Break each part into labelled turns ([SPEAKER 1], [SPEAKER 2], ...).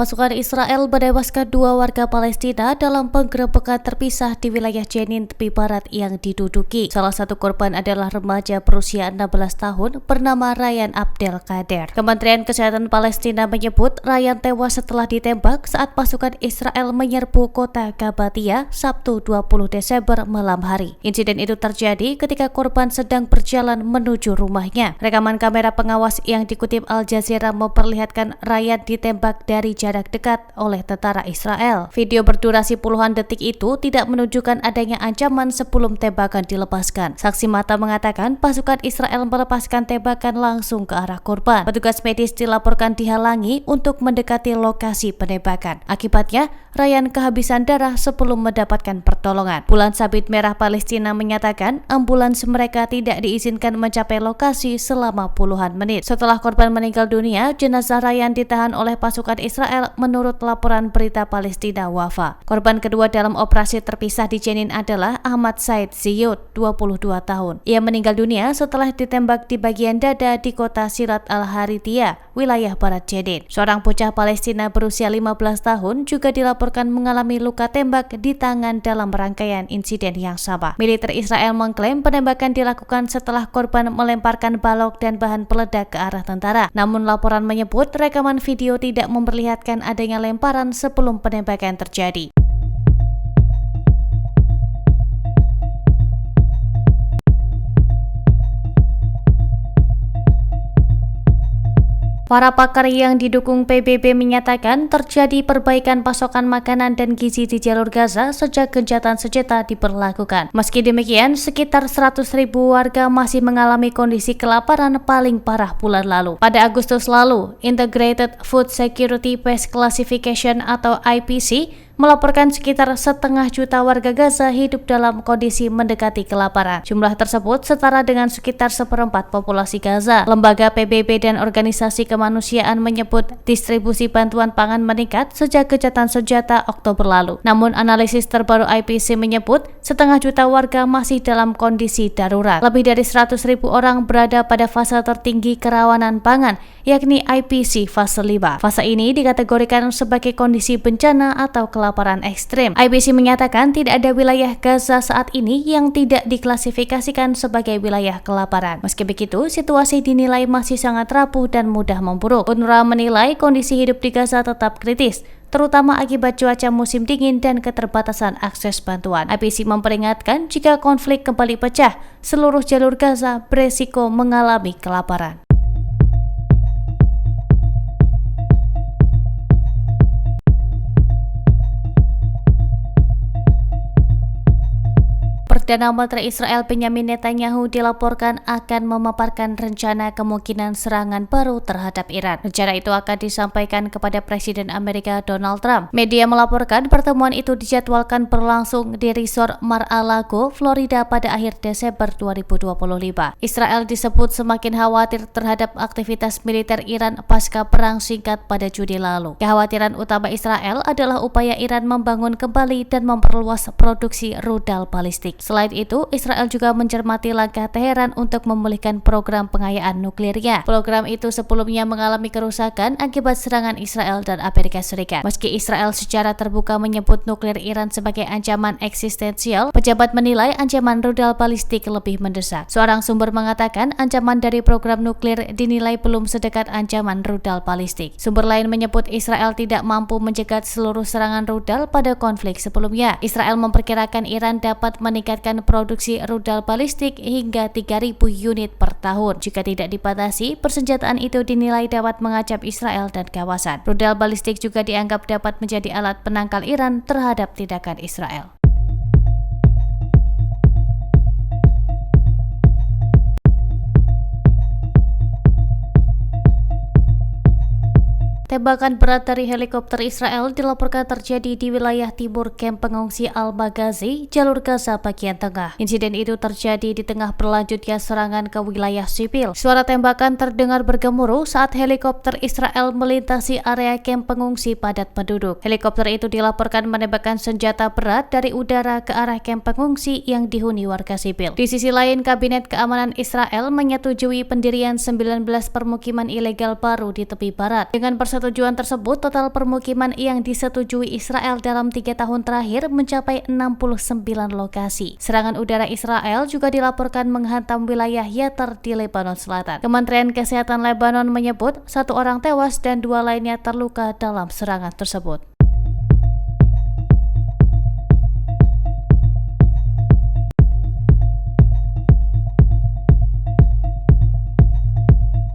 [SPEAKER 1] Pasukan Israel menewaskan 2 warga Palestina dalam penggerebekan terpisah di wilayah Jenin tepi barat yang diduduki. Salah satu korban adalah remaja berusia 16 tahun bernama Ryan Abdel Kader. Kementerian Kesehatan Palestina menyebut Ryan tewas setelah ditembak saat pasukan Israel menyerbu kota Gabatia Sabtu 20 Desember malam hari. Insiden itu terjadi ketika korban sedang berjalan menuju rumahnya. Rekaman kamera pengawas yang dikutip Al Jazeera memperlihatkan Ryan ditembak dari jarak dekat oleh tentara Israel. Video berdurasi puluhan detik itu tidak menunjukkan adanya ancaman sebelum tembakan dilepaskan. Saksi mata mengatakan pasukan Israel melepaskan tembakan langsung ke arah korban. Petugas medis dilaporkan dihalangi untuk mendekati lokasi penembakan. Akibatnya, Ryan kehabisan darah sebelum mendapatkan pertolongan. Bulan Sabit Merah Palestina menyatakan ambulans mereka tidak diizinkan mencapai lokasi selama puluhan menit. Setelah korban meninggal dunia, jenazah Ryan ditahan oleh pasukan Israel menurut laporan berita Palestina Wafa. Korban kedua dalam operasi terpisah di Jenin adalah Ahmad Said Ziyud, 22 tahun. Ia meninggal dunia setelah ditembak di bagian dada di kota Silat Al-Harithiyah, wilayah barat Jenin. Seorang bocah Palestina berusia 15 tahun juga dilaporkan mengalami luka tembak di tangan dalam rangkaian insiden yang sama. Militer Israel mengklaim penembakan dilakukan setelah korban melemparkan balok dan bahan peledak ke arah tentara. Namun laporan menyebut rekaman video tidak memperlihatkan adanya lemparan sebelum penembakan terjadi. Para pakar yang didukung PBB menyatakan terjadi perbaikan pasokan makanan dan gizi di jalur Gaza sejak gencatan senjata diberlakukan. Meski demikian, sekitar 100.000 warga masih mengalami kondisi kelaparan paling parah bulan lalu. Pada Agustus lalu, Integrated Food Security Base Classification atau IPC melaporkan sekitar 1,5 juta warga Gaza hidup dalam kondisi mendekati kelaparan. Jumlah tersebut setara dengan sekitar 1/4 populasi Gaza. Lembaga PBB dan organisasi kemanusiaan menyebut distribusi bantuan pangan meningkat sejak gencatan senjata Oktober lalu. Namun analisis terbaru IPC menyebut 1,5 juta warga masih dalam kondisi darurat. Lebih dari 100.000 orang berada pada fase tertinggi kerawanan pangan, yakni IPC fase 5. Fase ini dikategorikan sebagai kondisi bencana atau kelaparan ekstrim. IPC menyatakan tidak ada wilayah Gaza saat ini yang tidak diklasifikasikan sebagai wilayah kelaparan. Meski begitu, situasi dinilai masih sangat rapuh dan mudah memburuk. UNRWA menilai kondisi hidup di Gaza tetap kritis, terutama akibat cuaca musim dingin dan keterbatasan akses bantuan. IPC memperingatkan jika konflik kembali pecah, seluruh jalur Gaza beresiko mengalami kelaparan. Perdana Menteri Israel Benjamin Netanyahu dilaporkan akan memaparkan rencana kemungkinan serangan baru terhadap Iran. Rencana itu akan disampaikan kepada Presiden Amerika Donald Trump. Media melaporkan pertemuan itu dijadwalkan berlangsung di Resort Mar-a-Lago, Florida pada akhir Desember 2025. Israel disebut semakin khawatir terhadap aktivitas militer Iran pasca perang singkat pada Juni lalu. Kekhawatiran utama Israel adalah upaya Iran membangun kembali dan memperluas produksi rudal balistik. Selain itu, Israel juga mencermati langkah Teheran untuk memulihkan program pengayaan nuklirnya. Program itu sebelumnya mengalami kerusakan akibat serangan Israel dan Amerika Serikat. Meski Israel secara terbuka menyebut nuklir Iran sebagai ancaman eksistensial, pejabat menilai ancaman rudal balistik lebih mendesak. Seorang sumber mengatakan ancaman dari program nuklir dinilai belum sedekat ancaman rudal balistik. Sumber lain menyebut Israel tidak mampu mencegat seluruh serangan rudal pada konflik sebelumnya. Israel memperkirakan Iran dapat meningkatkan produksi rudal balistik hingga 3.000 unit per tahun. Jika tidak dibatasi, persenjataan itu dinilai dapat mengancam Israel dan kawasan. Rudal balistik juga dianggap dapat menjadi alat penangkal Iran terhadap tindakan Israel. Tembakan berat dari helikopter Israel dilaporkan terjadi di wilayah timur kamp pengungsi Al-Maghazi, jalur Gaza bagian tengah. Insiden itu terjadi di tengah berlanjutnya serangan ke wilayah sipil. Suara tembakan terdengar bergemuruh saat helikopter Israel melintasi area kamp pengungsi padat penduduk. Helikopter itu dilaporkan menembakkan senjata berat dari udara ke arah kamp pengungsi yang dihuni warga sipil. Di sisi lain, Kabinet Keamanan Israel menyetujui pendirian 19 permukiman ilegal baru di tepi barat dengan persetujuan persetujuan tersebut, total permukiman yang disetujui Israel dalam 3 tahun terakhir mencapai 69 lokasi. Serangan udara Israel juga dilaporkan menghantam wilayah Yatar di Lebanon Selatan. Kementerian Kesehatan Lebanon menyebut 1 orang tewas dan 2 lainnya terluka dalam serangan tersebut.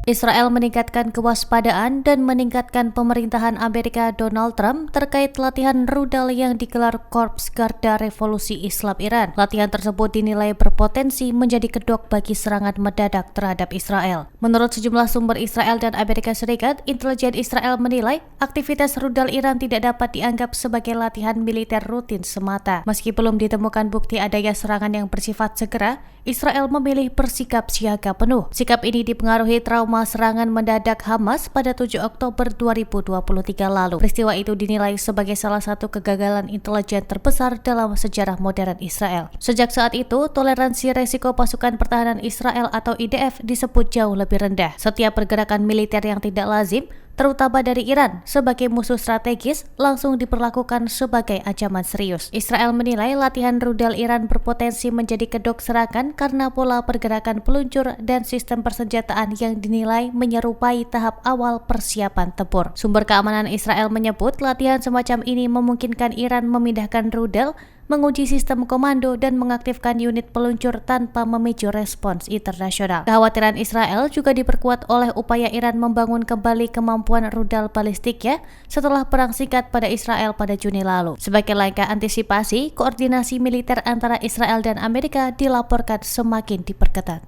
[SPEAKER 1] Israel meningkatkan kewaspadaan dan meningkatkan pemerintahan Amerika Donald Trump terkait latihan rudal yang digelar Korps Garda Revolusi Islam Iran. Latihan tersebut dinilai berpotensi menjadi kedok bagi serangan mendadak terhadap Israel. Menurut sejumlah sumber Israel dan Amerika Serikat, intelijen Israel menilai aktivitas rudal Iran tidak dapat dianggap sebagai latihan militer rutin semata. Meski belum ditemukan bukti adanya serangan yang bersifat segera, Israel memilih bersikap siaga penuh. Sikap ini dipengaruhi trauma serangan mendadak Hamas pada 7 Oktober 2023 lalu. Peristiwa itu dinilai sebagai salah satu kegagalan intelijen terbesar dalam sejarah modern Israel. Sejak saat itu, toleransi resiko pasukan pertahanan Israel atau IDF disebut jauh lebih rendah. Setiap pergerakan militer yang tidak lazim, terutama dari Iran, sebagai musuh strategis, langsung diperlakukan sebagai ancaman serius. Israel menilai latihan rudal Iran berpotensi menjadi kedok serangan karena pola pergerakan peluncur dan sistem persenjataan yang dinilai menyerupai tahap awal persiapan tempur. Sumber keamanan Israel menyebut latihan semacam ini memungkinkan Iran memindahkan rudal, menguji sistem komando, dan mengaktifkan unit peluncur tanpa memicu respons internasional. Kekhawatiran Israel juga diperkuat oleh upaya Iran membangun kembali kemampuan rudal balistiknya setelah perang singkat pada Israel pada Juni lalu. Sebagai langkah antisipasi, koordinasi militer antara Israel dan Amerika dilaporkan semakin diperketat.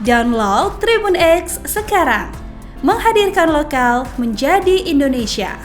[SPEAKER 2] Download Tribun X sekarang, menghadirkan lokal menjadi Indonesia.